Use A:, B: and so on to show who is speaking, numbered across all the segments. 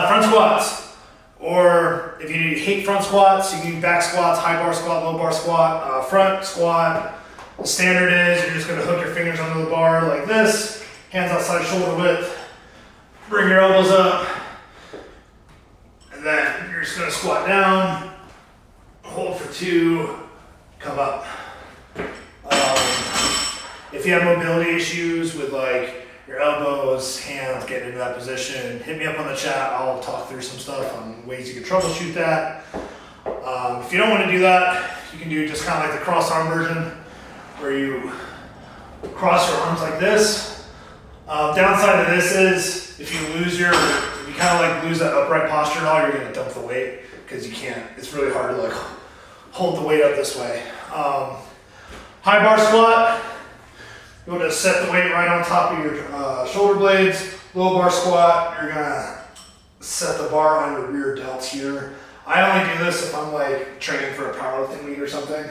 A: front squats. Or if you hate front squats, you can do back squats, high bar squat, low bar squat, front squat. The standard is you're just gonna hook your fingers under the bar like this, hands outside shoulder width, bring your elbows up, and then you're just gonna squat down, hold for 2, come up. If you have mobility issues with like your elbows, hands, getting into that position, hit me up on the chat. I'll talk through some stuff on ways you can troubleshoot that. If you don't want to do that, you can do just kind of like the cross arm version, where you cross your arms like this. Downside to this is if you kind of like lose that upright posture at all, you're going to dump the weight because you can't. It's really hard to like hold the weight up this way. High bar squat. You want to set the weight right on top of your shoulder blades. Low bar squat, you're gonna set the bar on your rear delts here. I only do this if I'm like training for a powerlifting meet or something.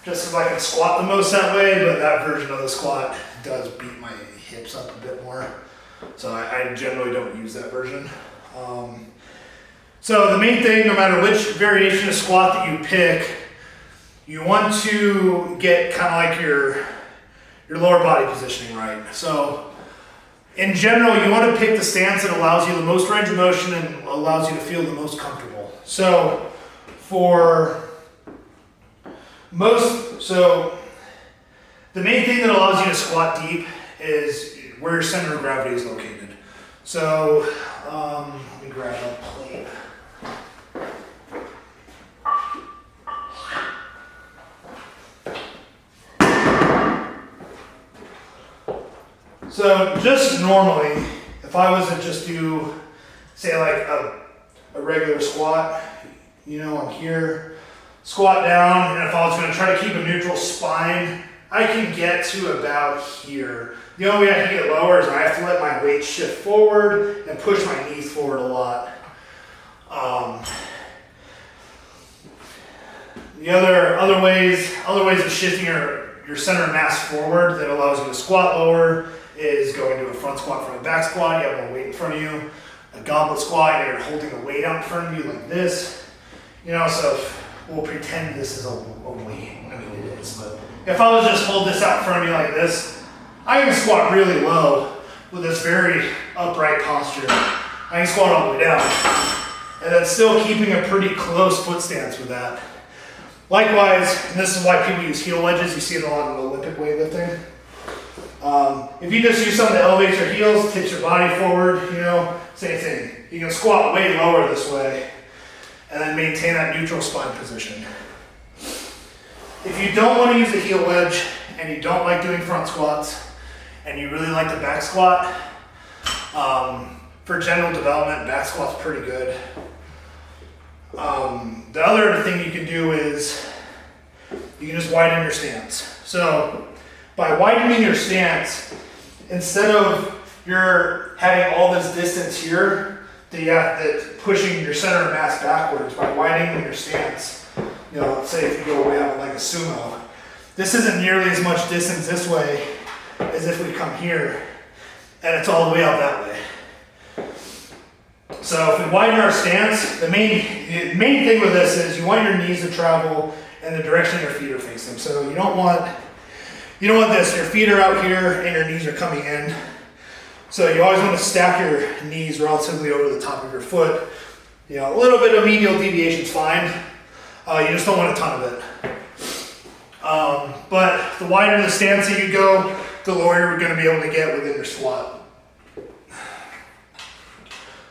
A: Just because I can squat the most that way, but that version of the squat does beat my hips up a bit more. So I generally don't use that version. So the main thing, no matter which variation of squat that you pick, you want to get kind of like your lower body positioning right. So in general, you want to pick the stance that allows you the most range of motion and allows you to feel the most comfortable. So the main thing that allows you to squat deep is where your center of gravity is located. So let me grab a plate. So just normally, if I was to just do, say like a regular squat, I'm here, squat down, and if I was gonna try to keep a neutral spine, I can get to about here. The only way I can get lower is I have to let my weight shift forward and push my knees forward a lot. The other ways of shifting your center of mass forward that allows you to squat lower is going to a front squat from a back squat. You have more weight in front of you. A goblet squat, you're holding the weight out in front of you like this. So we'll pretend this is a weight. I mean, it is, but if I was just hold this out in front of me like this, I can squat really low with this very upright posture. I can squat all the way down, and then still keeping a pretty close foot stance with that. Likewise, and this is why people use heel wedges. You see it a lot in Olympic weightlifting. If you just use something to elevate your heels, tips your body forward, same thing. You can squat way lower this way and then maintain that neutral spine position. If you don't want to use the heel wedge and you don't like doing front squats and you really like the back squat, for general development, back squat's pretty good. The other thing you can do is you can just widen your stance. So by widening your stance, instead of you're having all this distance here, that pushing your center of mass backwards, by widening your stance, let's say if you go way out like a sumo, this isn't nearly as much distance this way as if we come here, and it's all the way out that way. So if we widen our stance, the main thing with this is you want your knees to travel in the direction your feet are facing. So you don't want this, your feet are out here and your knees are coming in. So you always want to stack your knees relatively over the top of your foot. A little bit of medial deviation is fine. You just don't want a ton of it. But the wider the stance that you go, the lower you're going to be able to get within your squat.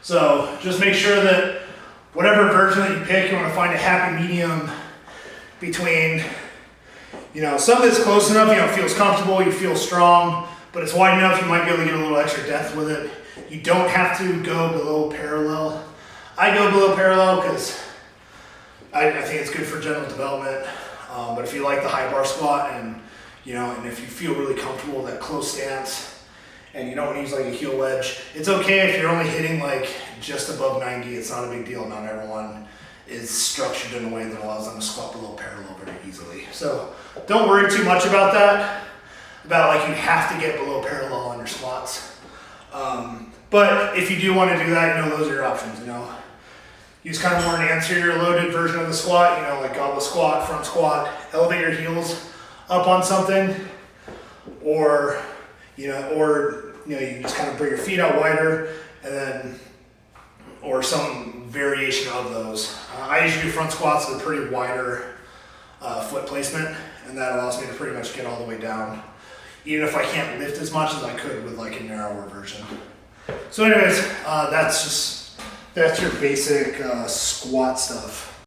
A: So just make sure that whatever version that you pick, you want to find a happy medium between, some that's close enough, feels comfortable, you feel strong, but it's wide enough you might be able to get a little extra depth with it. You don't have to go below parallel. I go below parallel because I think it's good for general development. But if you like the high bar squat and if you feel really comfortable with that close stance and you don't want to use like a heel wedge, it's okay if you're only hitting like just above 90. It's not a big deal. Not everyone is structured in a way that allows them to squat below parallel very easily. So don't worry too much about that, about like you have to get below parallel on your squats. But if you do want to do that, you know, those are your options, you know. Use kind of more an anterior loaded version of the squat, you know, like goblet squat, front squat, elevate your heels up on something, or you you just kind of bring your feet out wider, and then, or some variation of those. I usually do front squats with a pretty wider foot placement, and that allows me to pretty much get all the way down, even if I can't lift as much as I could with like a narrower version. So anyways, that's your basic squat stuff.